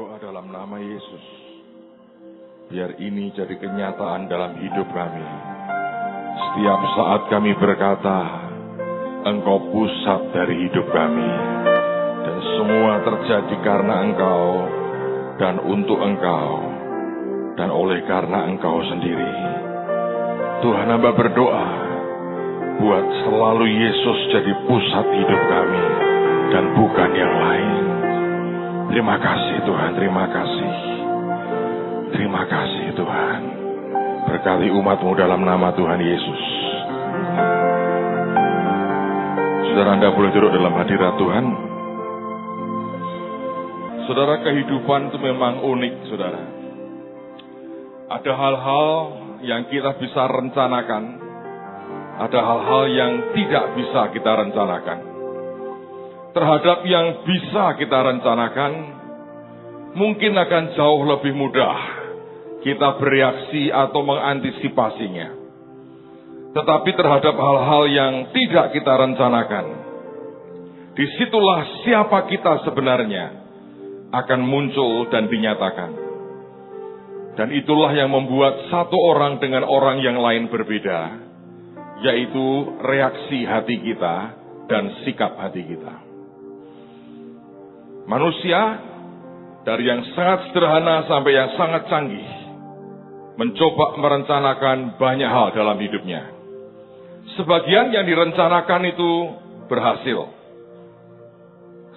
berdoa dalam nama Yesus. Biar ini jadi kenyataan dalam hidup kami. Setiap saat kami berkata, Engkau pusat dari hidup kami. Dan semua terjadi karena Engkau, dan untuk Engkau, dan oleh karena Engkau sendiri. Tuhan, hamba berdoa, buat selalu Yesus jadi pusat hidup kami, dan bukan yang lain. Terima kasih Tuhan, terima kasih. Terima kasih Tuhan. Berkati umat-Mu dalam nama Tuhan Yesus. Saudara, Anda boleh duduk dalam hadirat Tuhan. Saudara, kehidupan itu memang unik, saudara. Ada hal-hal yang kita bisa rencanakan. Ada hal-hal yang tidak bisa kita rencanakan. Terhadap yang bisa kita rencanakan, mungkin akan jauh lebih mudah kita bereaksi atau mengantisipasinya. Tetapi terhadap hal-hal yang tidak kita rencanakan, disitulah siapa kita sebenarnya akan muncul dan dinyatakan. Dan itulah yang membuat satu orang dengan orang yang lain berbeda, yaitu reaksi hati kita dan sikap hati kita. Manusia dari yang sangat sederhana sampai yang sangat canggih mencoba merencanakan banyak hal dalam hidupnya. Sebagian yang direncanakan itu berhasil.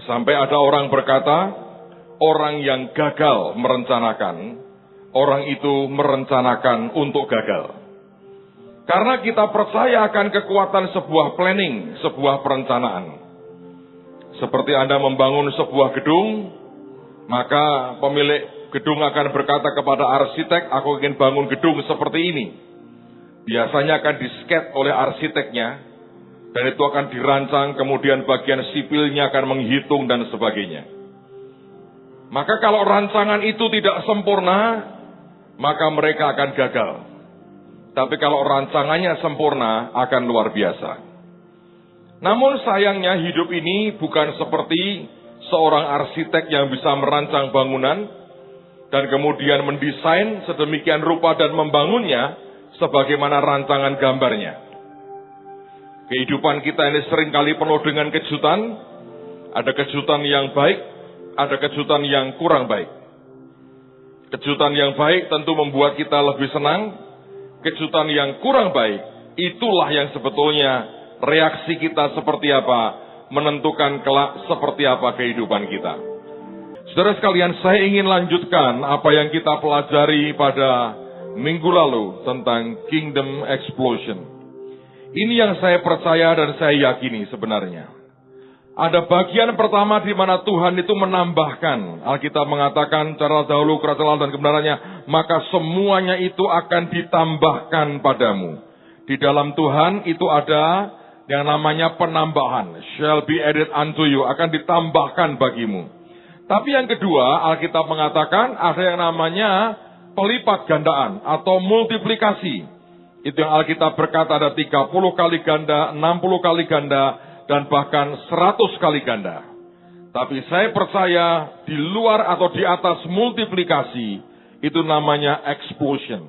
Sampai ada orang berkata, orang yang gagal merencanakan, orang itu merencanakan untuk gagal. Karena kita percaya akan kekuatan sebuah planning, sebuah perencanaan. Seperti Anda membangun sebuah gedung, maka pemilik gedung akan berkata kepada arsitek, aku ingin bangun gedung seperti ini. Biasanya akan disket oleh arsiteknya, dan itu akan dirancang, kemudian bagian sipilnya akan menghitung dan sebagainya. Maka kalau rancangan itu tidak sempurna, maka mereka akan gagal. Tapi kalau rancangannya sempurna, akan luar biasa. Namun sayangnya hidup ini bukan seperti seorang arsitek yang bisa merancang bangunan, dan kemudian mendesain sedemikian rupa dan membangunnya sebagaimana rancangan gambarnya. Kehidupan kita ini seringkali penuh dengan kejutan. Ada kejutan yang baik, ada kejutan yang kurang baik. Kejutan yang baik tentu membuat kita lebih senang. Kejutan yang kurang baik, itulah yang sebetulnya reaksi kita seperti apa, menentukan kelak seperti apa kehidupan kita. Saudara sekalian, saya ingin lanjutkan apa yang kita pelajari pada minggu lalu tentang Kingdom Explosion. Ini yang saya percaya dan saya yakini sebenarnya. Ada bagian pertama di mana Tuhan itu menambahkan. Alkitab mengatakan cara dahulu kerajaan dan kebenarannya, maka semuanya itu akan ditambahkan padamu. Di dalam Tuhan itu ada yang namanya penambahan. Shall be added unto you, akan ditambahkan bagimu. Tapi yang kedua, Alkitab mengatakan ada yang namanya pelipat gandaan atau multiplikasi. Itu yang Alkitab berkata ada 30 kali ganda, 60 kali ganda, dan bahkan 100 kali ganda. Tapi saya percaya di luar atau di atas multiplikasi, itu namanya explosion.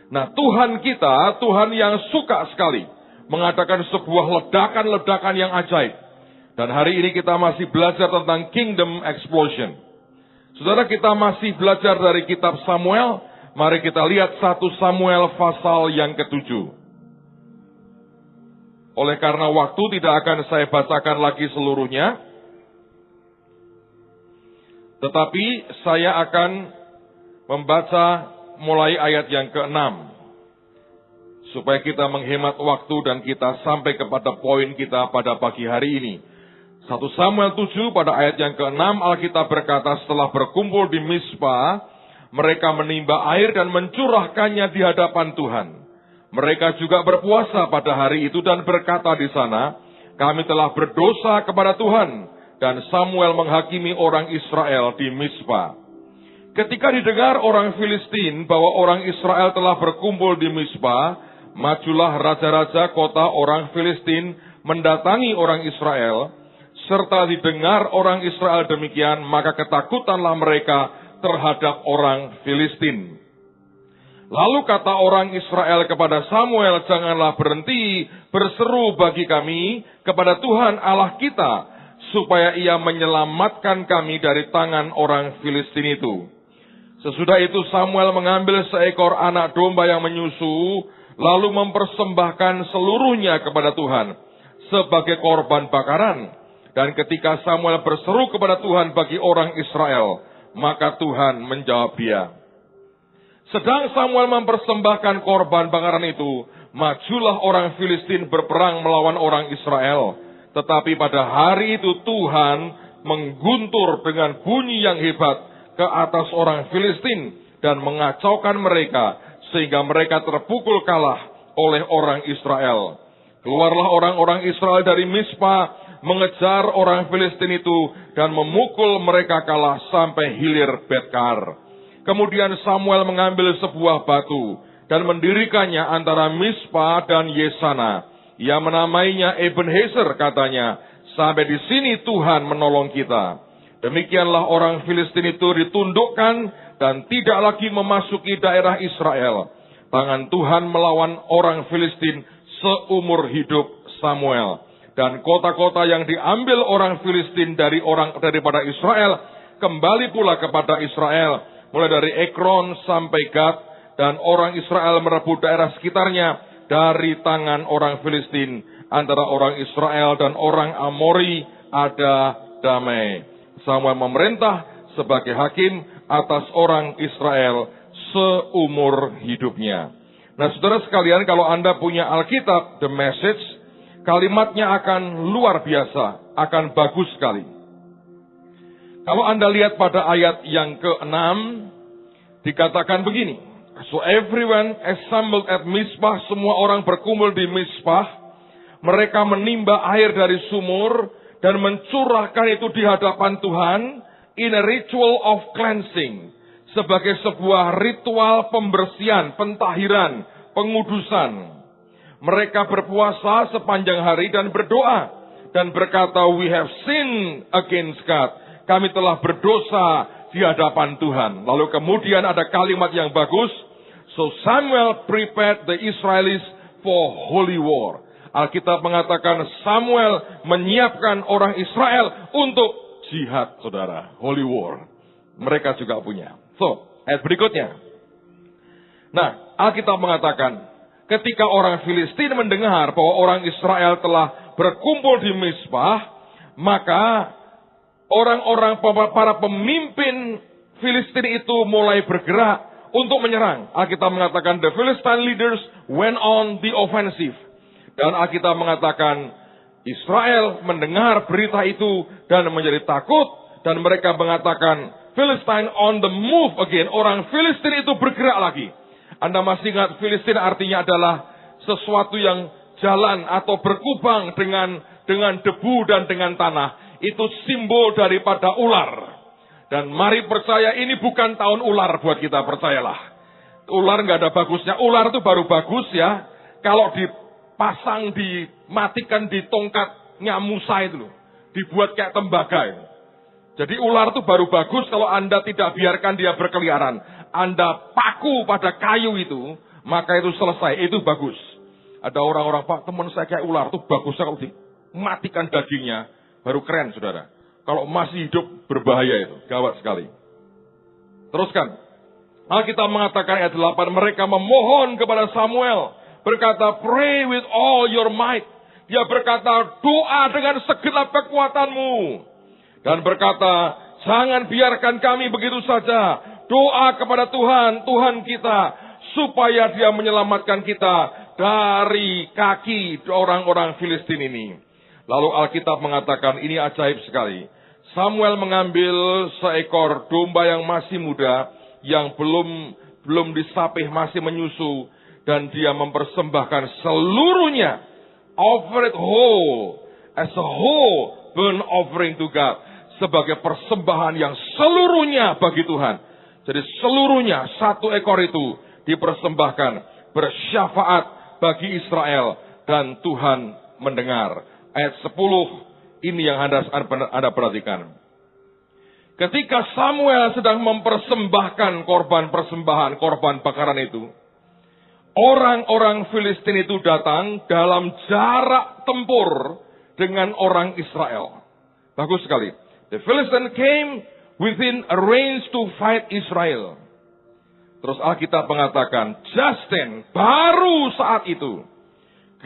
Nah, Tuhan kita, Tuhan yang suka sekali mengadakan sebuah ledakan-ledakan yang ajaib. Dan hari ini kita masih belajar tentang Kingdom Explosion. Saudara, kita masih belajar dari kitab Samuel. Mari kita lihat 1 Samuel pasal yang ke-7. Oleh karena waktu tidak akan saya bacakan lagi seluruhnya. Tetapi saya akan membaca mulai ayat yang ke-6. Supaya kita menghemat waktu dan kita sampai kepada poin kita pada pagi hari ini. 1 Samuel 7 pada ayat yang ke-6 Alkitab berkata, setelah berkumpul di Mispa, mereka menimba air dan mencurahkannya di hadapan Tuhan. Mereka juga berpuasa pada hari itu dan berkata di sana, kami telah berdosa kepada Tuhan. Dan Samuel menghakimi orang Israel di Mispa. Ketika didengar orang Filistin bahwa orang Israel telah berkumpul di Mispa, majulah raja-raja kota orang Filistin mendatangi orang Israel. Serta didengar orang Israel demikian, maka ketakutanlah mereka terhadap orang Filistin. Lalu kata orang Israel kepada Samuel, janganlah berhenti berseru bagi kami kepada Tuhan Allah kita, supaya ia menyelamatkan kami dari tangan orang Filistin itu. Sesudah itu Samuel mengambil seekor anak domba yang menyusu, lalu mempersembahkan seluruhnya kepada Tuhan sebagai korban bakaran. Dan ketika Samuel berseru kepada Tuhan bagi orang Israel, maka Tuhan menjawab dia. Sedang Samuel mempersembahkan korban bakaran itu, majulah orang Filistin berperang melawan orang Israel. Tetapi pada hari itu Tuhan mengguntur dengan bunyi yang hebat ke atas orang Filistin dan mengacaukan mereka sehingga mereka terpukul kalah oleh orang Israel. Keluarlah orang-orang Israel dari Mispa mengejar orang Filistin itu dan memukul mereka kalah sampai hilir Betkar. Kemudian Samuel mengambil sebuah batu dan mendirikannya antara Mispa dan Yesana. Ia menamainya Ebenezer, katanya, sampai di sini Tuhan menolong kita. Demikianlah orang Filistin itu ditundukkan dan tidak lagi memasuki daerah Israel. Tangan Tuhan melawan orang Filistin seumur hidup Samuel. Dan kota-kota yang diambil orang Filistin daripada Israel kembali pula kepada Israel, mulai dari Ekron sampai Gad, dan orang Israel merebut daerah sekitarnya dari tangan orang Filistin. Antara orang Israel dan orang Amori ada damai. Samuel memerintah sebagai hakim atas orang Israel seumur hidupnya. Nah, saudara sekalian, kalau Anda punya Alkitab, The Message, kalimatnya akan luar biasa, akan bagus sekali. Kalau Anda lihat pada ayat yang ke-6, dikatakan begini. So everyone assembled at Mizpah, semua orang berkumpul di Mizpah. Mereka menimba air dari sumur dan mencurahkan itu di hadapan Tuhan in a ritual of cleansing. Sebagai sebuah ritual pembersihan, pentahiran, pengudusan. Mereka berpuasa sepanjang hari dan berdoa. Dan berkata, we have sinned against God. Kami telah berdosa di hadapan Tuhan. Lalu kemudian ada kalimat yang bagus. So Samuel prepared the Israelis for holy war. Alkitab mengatakan Samuel menyiapkan orang Israel untuk jihad, saudara. Holy war. Mereka juga punya. So, ayat berikutnya. Nah, Alkitab mengatakan, ketika orang Filistin mendengar bahwa orang Israel telah berkumpul di Mizpah, maka orang-orang para pemimpin Filistin itu mulai bergerak untuk menyerang. Alkitab mengatakan, the Philistine leaders went on the offensive. Dan Alkitab mengatakan, Israel mendengar berita itu dan menjadi takut. Dan mereka mengatakan, Philistine on the move again. Orang Filistin itu bergerak lagi. Anda masih ingat Filistin artinya adalah sesuatu yang jalan atau berkubang dengan debu dan dengan tanah. Itu simbol daripada ular. Dan mari percaya, ini bukan tahun ular buat kita, percayalah. Ular nggak ada bagusnya. Ular itu baru bagus ya kalau dipasang, dimatikan di tongkatnya Musa itu loh. Dibuat kayak tembaga itu. Jadi ular itu baru bagus kalau Anda tidak biarkan dia berkeliaran. Anda paku pada kayu itu, maka itu selesai, itu bagus. Ada orang-orang, Pak, teman saya kayak ular itu bagusnya kalau dimatikan dagingnya, baru keren, saudara. Kalau masih hidup, berbahaya itu, gawat sekali. Teruskan. Alkitab mengatakan ayat 8, mereka memohon kepada Samuel, berkata, pray with all your might. Dia berkata, doa dengan segenap kekuatanmu. Dan berkata, jangan biarkan kami begitu saja. Doa kepada Tuhan, Tuhan kita, supaya dia menyelamatkan kita dari kaki orang-orang Filistin ini. Lalu Alkitab mengatakan, ini ajaib sekali. Samuel mengambil seekor domba yang masih muda, yang belum disapih, masih menyusu, dan dia mempersembahkan seluruhnya, offer it whole, as a whole burnt offering to God, sebagai persembahan yang seluruhnya bagi Tuhan. Jadi seluruhnya, satu ekor itu dipersembahkan, bersyafaat bagi Israel, dan Tuhan mendengar. Ayat 10, ini yang Anda perhatikan. Ketika Samuel sedang mempersembahkan korban persembahan, korban bakaran itu, orang-orang Filistin itu datang dalam jarak tempur dengan orang Israel. Bagus sekali. The Philistines came within a range to fight Israel. Terus Alkitab mengatakan, just then, baru saat itu,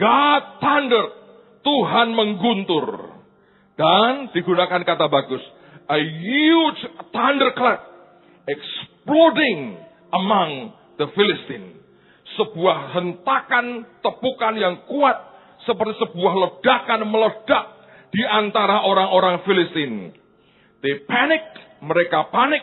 God thundered, Tuhan mengguntur. Dan digunakan kata bagus, a huge thunderclap exploding among the Philistines. Sebuah hentakan tepukan yang kuat seperti sebuah ledakan meledak di antara orang-orang Filistin. They panicked, mereka panik.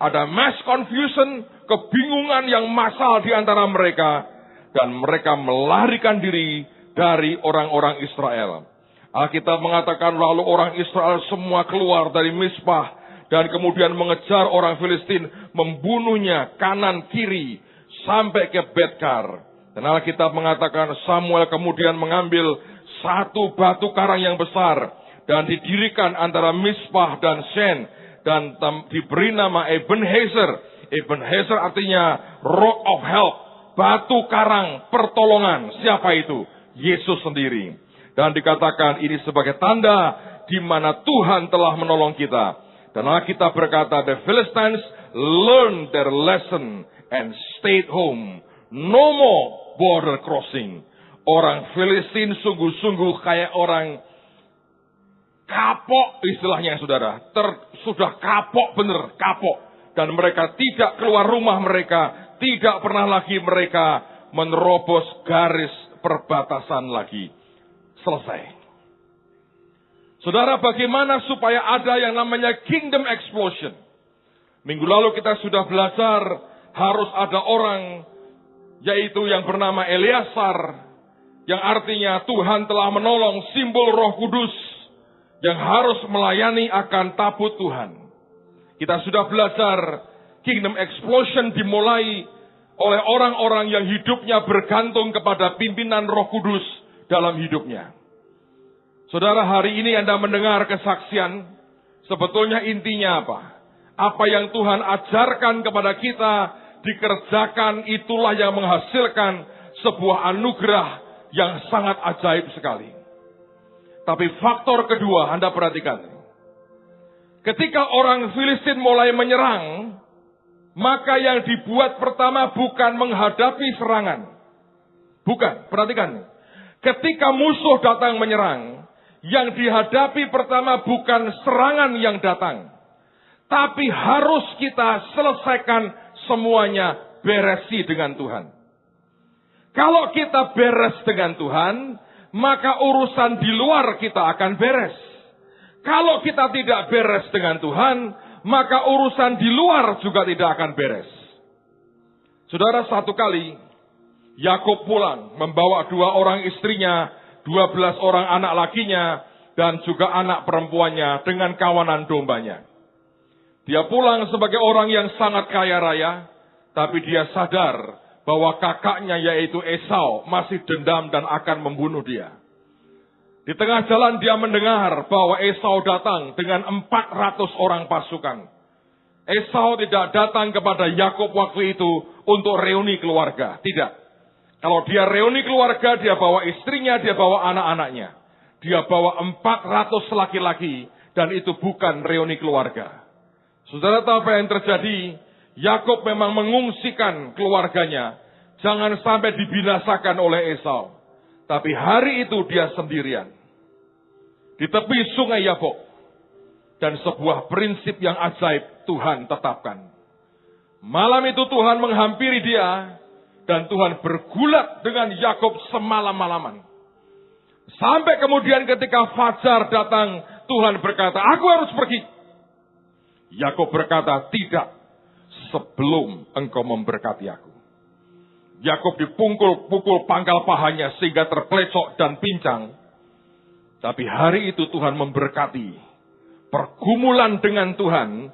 Ada mass confusion, kebingungan yang massal di antara mereka. Dan mereka melarikan diri dari orang-orang Israel. Alkitab mengatakan lalu orang Israel semua keluar dari Mizpah. Dan kemudian mengejar orang Filistin, membunuhnya kanan kiri sampai ke Betkar. Dan Alkitab mengatakan Samuel kemudian mengambil satu batu karang yang besar dan didirikan antara Mizpah dan Shen dan diberi nama Ebenezer. Ebenezer artinya Rock of Help, batu karang pertolongan. Siapa itu? Yesus sendiri. Dan dikatakan ini sebagai tanda di mana Tuhan telah menolong kita. Dan Alkitab berkata, the Philistines learned their lesson and stayed home. No more border crossing. Orang Filistin sungguh-sungguh kayak orang kapok istilahnya saudara. Sudah kapok bener, kapok. Dan mereka tidak keluar rumah mereka. Tidak pernah lagi mereka menerobos garis perbatasan lagi. Selesai. Saudara, bagaimana supaya ada yang namanya kingdom explosion? Minggu lalu kita sudah belajar harus ada orang yaitu yang bernama Eleazar, yang artinya Tuhan telah menolong, simbol Roh Kudus yang harus melayani akan tabut Tuhan. Kita sudah belajar kingdom explosion dimulai oleh orang-orang yang hidupnya bergantung kepada pimpinan Roh Kudus dalam hidupnya. Saudara, hari ini Anda mendengar kesaksian, sebetulnya intinya apa? Apa yang Tuhan ajarkan kepada kita dikerjakan, itulah yang menghasilkan sebuah anugerah yang sangat ajaib sekali. Tapi faktor kedua, Anda perhatikan. Ketika orang Filistin mulai menyerang, maka yang dibuat pertama bukan menghadapi serangan. Bukan, perhatikan. Ketika musuh datang menyerang, yang dihadapi pertama bukan serangan yang datang. Tapi harus kita selesaikan semuanya, beresi dengan Tuhan. Kalau kita beres dengan Tuhan, maka urusan di luar kita akan beres. Kalau kita tidak beres dengan Tuhan, maka urusan di luar juga tidak akan beres. Saudara, satu kali Yakub pulang membawa 2 orang istrinya, 12 orang anak lakinya, dan juga anak perempuannya dengan kawanan dombanya. Dia pulang sebagai orang yang sangat kaya raya, tapi dia sadar bahwa kakaknya yaitu Esau masih dendam dan akan membunuh dia. Di tengah jalan dia mendengar bahwa Esau datang dengan 400 orang pasukan. Esau tidak datang kepada Yakub waktu itu untuk reuni keluarga, tidak. Kalau dia reuni keluarga, dia bawa istrinya, dia bawa anak-anaknya. Dia bawa 400 laki-laki, dan itu bukan reuni keluarga. Saudara tahu apa yang terjadi? Yakub memang mengungsikan keluarganya. Jangan sampai dibinasakan oleh Esau. Tapi hari itu dia sendirian. Di tepi sungai Yabok. Dan sebuah prinsip yang ajaib Tuhan tetapkan. Malam itu Tuhan menghampiri dia. Dan Tuhan bergulat dengan Yakub semalam-malaman. Sampai kemudian ketika fajar datang, Tuhan berkata, aku harus pergi. Yakub berkata, tidak, sebelum engkau memberkati aku. Yakub dipukul pangkal pahanya sehingga terpelecok dan pincang. Tapi hari itu Tuhan memberkati. Pergumulan dengan Tuhan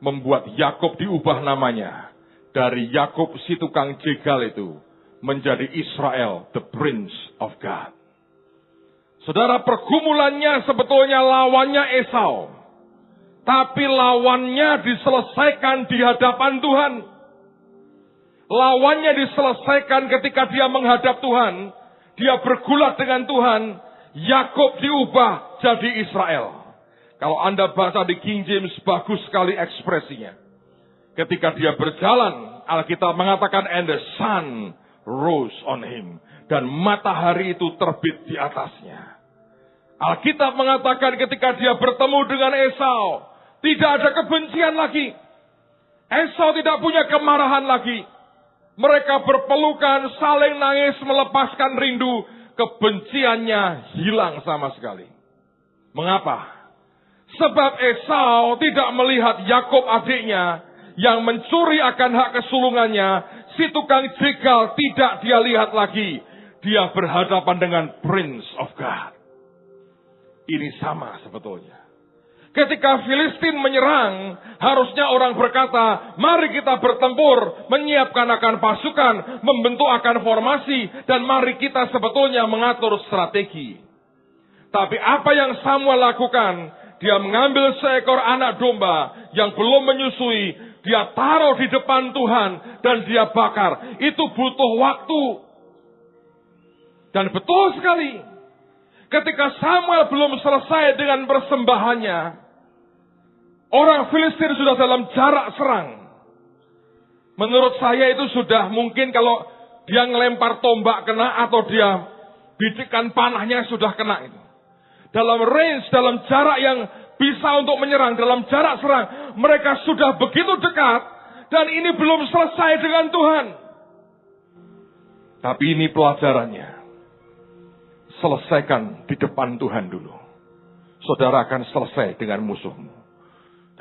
membuat Yakub diubah namanya. Dari Yakub si tukang jegal itu menjadi Israel, the Prince of God. Saudara, pergumulannya sebetulnya lawannya Esau. Tapi lawannya diselesaikan di hadapan Tuhan. Lawannya diselesaikan ketika dia menghadap Tuhan. Dia bergulat dengan Tuhan. Yakub diubah jadi Israel. Kalau Anda baca di King James, bagus sekali ekspresinya. Ketika dia berjalan, Alkitab mengatakan, and the sun rose on him. Dan matahari itu terbit di atasnya. Alkitab mengatakan ketika dia bertemu dengan Esau, tidak ada kebencian lagi. Esau tidak punya kemarahan lagi. Mereka berpelukan, saling nangis, melepaskan rindu. Kebenciannya hilang sama sekali. Mengapa? Sebab Esau tidak melihat Yakub adiknya yang mencuri akan hak kesulungannya. Si tukang jegal tidak dia lihat lagi. Dia berhadapan dengan Prince of God. Ini sama sebetulnya. Ketika Filistin menyerang, harusnya orang berkata, mari kita bertempur, menyiapkan akan pasukan, membentuk akan formasi, dan mari kita sebetulnya mengatur strategi. Tapi apa yang Samuel lakukan? Dia mengambil seekor anak domba yang belum menyusui, dia taruh di depan Tuhan, dan dia bakar. Itu butuh waktu. Dan betul sekali, ketika Samuel belum selesai dengan persembahannya, orang Filistin sudah dalam jarak serang. Menurut saya itu sudah mungkin kalau dia ngelempar tombak kena atau dia bidikan panahnya sudah kena itu. Dalam range, dalam jarak yang bisa untuk menyerang, dalam jarak serang. Mereka sudah begitu dekat dan ini belum selesai dengan Tuhan. Tapi ini pelajarannya. Selesaikan di depan Tuhan dulu. Saudara akan selesai dengan musuhmu.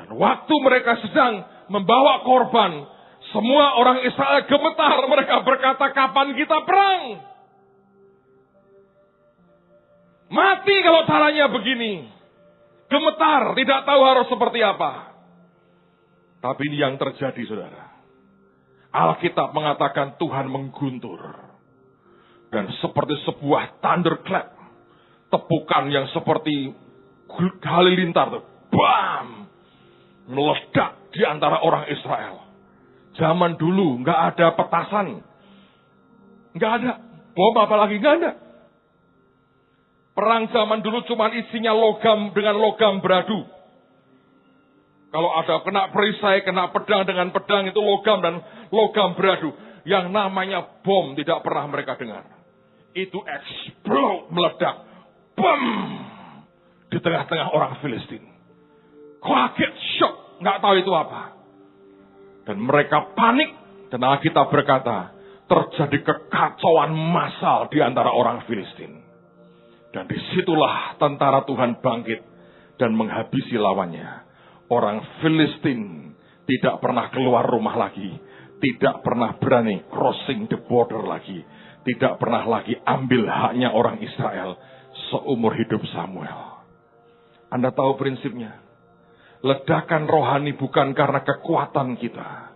Dan waktu mereka sedang membawa korban, semua orang Israel gemetar. Mereka berkata, kapan kita perang? Mati kalau caranya begini. Gemetar, tidak tahu harus seperti apa. Tapi ini yang terjadi, saudara. Alkitab mengatakan Tuhan mengguntur. Dan seperti sebuah thunderclap. Tepukan yang seperti halilintar. Bam! Meledak di antara orang Israel. Zaman dulu nggak ada petasan. Nggak ada. Bom apalagi nggak ada. Perang zaman dulu cuma isinya logam dengan logam beradu. Kalau ada kena perisai, kena pedang dengan pedang itu logam dan logam beradu. Yang namanya bom tidak pernah mereka dengar. Itu explode, meledak. Bam! Di tengah-tengah orang Filistin. Kaget, shock, nggak tahu itu apa. Dan mereka panik. Dan Alkitab berkata, terjadi kekacauan massal di antara orang Filistin. Dan disitulah tentara Tuhan bangkit dan menghabisi lawannya. Orang Filistin tidak pernah keluar rumah lagi. Tidak pernah berani crossing the border lagi. Tidak pernah lagi ambil haknya orang Israel seumur hidup Samuel. Anda tahu prinsipnya. Ledakan rohani bukan karena kekuatan kita.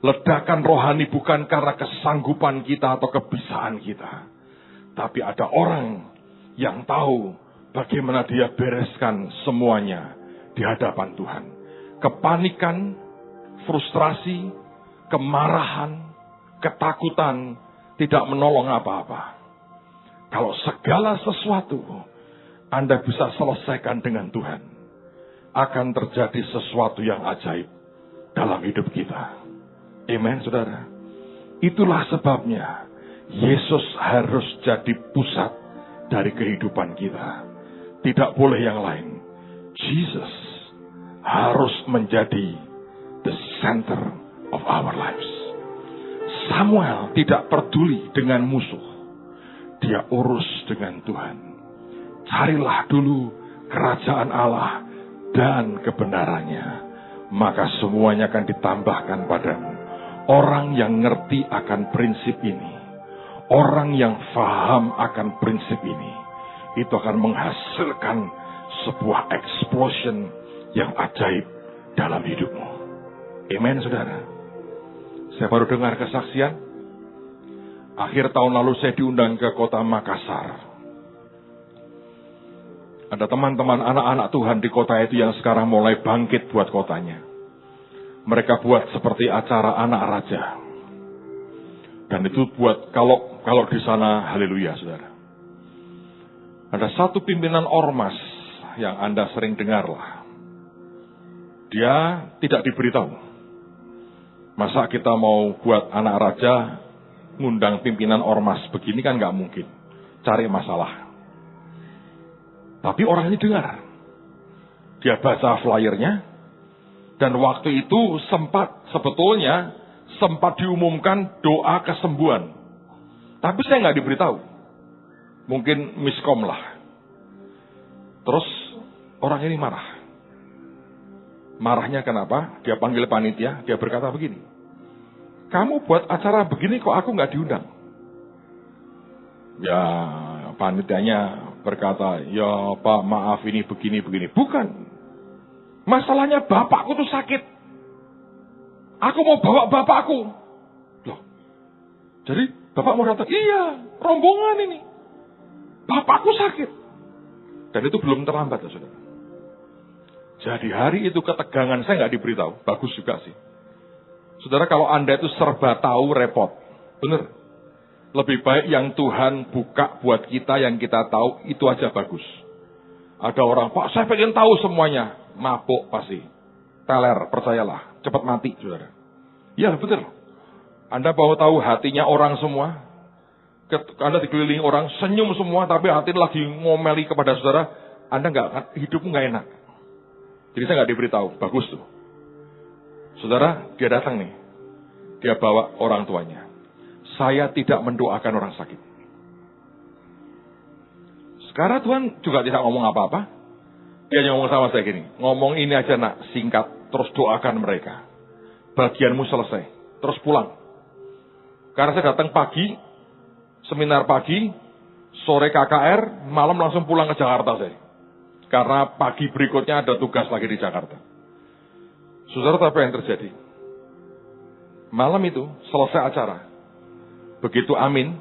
Ledakan rohani bukan karena kesanggupan kita atau kebisaan kita. Tapi ada orang yang tahu bagaimana dia bereskan semuanya di hadapan Tuhan. Kepanikan, frustrasi, kemarahan, ketakutan tidak menolong apa-apa. Kalau segala sesuatu Anda bisa selesaikan dengan Tuhan, akan terjadi sesuatu yang ajaib dalam hidup kita. Amen, saudara. Itulah sebabnya Yesus harus jadi pusat dari kehidupan kita. Tidak boleh yang lain. Jesus harus menjadi the center of our lives. Samuel tidak peduli dengan musuh. Dia urus dengan Tuhan. Carilah dulu kerajaan Allah dan kebenarannya. Maka semuanya akan ditambahkan padamu. Orang yang ngerti akan prinsip ini. Orang yang faham akan prinsip ini. Itu akan menghasilkan sebuah explosion yang ajaib dalam hidupmu. Amen, saudara. Saya baru dengar kesaksian. Akhir tahun lalu saya diundang ke kota Makassar. Ada teman-teman anak-anak Tuhan di kota itu yang sekarang mulai bangkit buat kotanya. Mereka buat seperti acara anak raja. Dan itu buat kalau di sana, haleluya saudara. Ada satu pimpinan ormas yang Anda sering dengar lah. Dia tidak diberitahu. Masa kita mau buat anak raja, ngundang pimpinan ormas begini kan nggak mungkin. Cari masalah. Tapi orang ini dengar. Dia baca flyernya. Dan waktu itu sebetulnya sempat diumumkan doa kesembuhan. Tapi saya nggak diberitahu. Mungkin miskom lah. Terus orang ini marah. Marahnya kenapa? Dia panggil panitia. Dia berkata begini. Kamu buat acara begini kok aku nggak diundang? Ya panitianya berkata, ya Pak maaf ini begini-begini. Bukan. Masalahnya bapakku tuh sakit. Aku mau bawa bapakku. Loh. Jadi bapak mau datang? Iya, rombongan ini. Bapakku sakit. Dan itu belum terlambat, saudara. Jadi hari itu ketegangan saya nggak diberitahu. Bagus juga sih. Saudara, kalau Anda itu serba tahu repot. Benar. Lebih baik yang Tuhan buka buat kita, yang kita tahu, itu aja bagus. Ada orang, Pak saya pengen tahu semuanya. Mabuk pasti. Teler, percayalah. Cepat mati, saudara. Ya betul. Anda mau tahu hatinya orang semua. Anda dikelilingi orang, senyum semua, tapi hati lagi ngomeli kepada saudara. Anda hidupmu nggak enak. Jadi saya nggak diberitahu. Bagus tuh. Saudara, dia datang nih. Dia bawa orang tuanya. Saya tidak mendoakan orang sakit. Sekarang Tuhan juga tidak ngomong apa-apa. Dia hanya ngomong sama saya gini. Ngomong ini aja nak, singkat. Terus doakan mereka. Bagianmu selesai. Terus pulang. Karena saya datang pagi. Seminar pagi. Sore KKR. Malam langsung pulang ke Jakarta saya. Karena pagi berikutnya ada tugas lagi di Jakarta. Saudara, apa yang terjadi? Malam itu selesai acara. Begitu amin,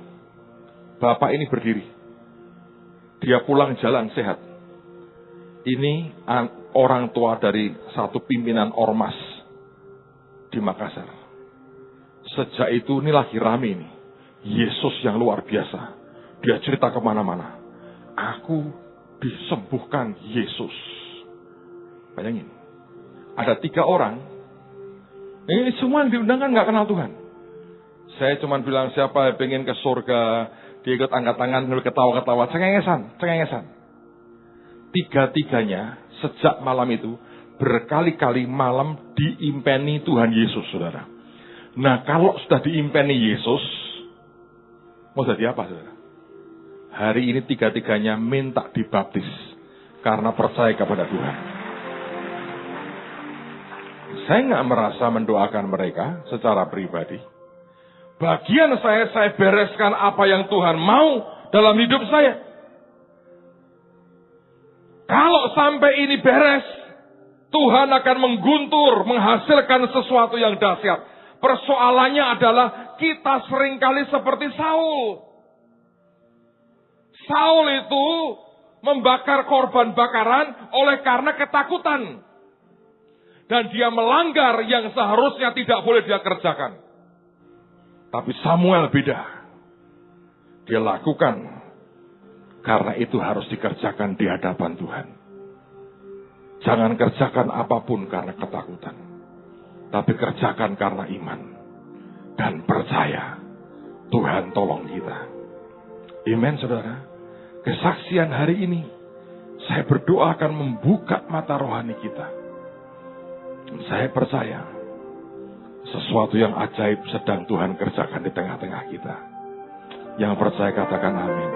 bapak ini berdiri. Dia pulang jalan sehat. Ini orang tua dari satu pimpinan ormas di Makassar. Sejak itu ini lagi rame ini. Yesus yang luar biasa. Dia cerita kemana-mana. Aku disembuhkan Yesus. Bayangin. Ada 3 orang. Ini semua yang diundang kan gak kenal Tuhan. Saya cuma bilang siapa yang pengen ke surga. Dia ikut angkat tangan, ketawa-ketawa. Cengengesan. 3-tiganya sejak malam itu berkali-kali malam diimpeni Tuhan Yesus, saudara. Nah kalau sudah diimpeni Yesus, mau jadi apa, saudara? Hari ini 3-tiganya minta dibaptis karena percaya kepada Tuhan. Saya nggak merasa mendoakan mereka secara pribadi. Bagian saya bereskan apa yang Tuhan mau dalam hidup saya. Kalau sampai ini beres, Tuhan akan mengguntur, menghasilkan sesuatu yang dahsyat. Persoalannya adalah kita seringkali seperti Saul. Saul itu membakar korban bakaran oleh karena ketakutan. Dan dia melanggar yang seharusnya tidak boleh dia kerjakan. Tapi Samuel beda. Dia lakukan karena itu harus dikerjakan di hadapan Tuhan. Jangan kerjakan apapun karena ketakutan. Tapi kerjakan karena iman. Dan percaya Tuhan tolong kita. Amen, saudara. Kesaksian hari ini saya berdoa akan membuka mata rohani kita. Saya percaya sesuatu yang ajaib sedang Tuhan kerjakan di tengah-tengah kita. Yang percaya katakan amin.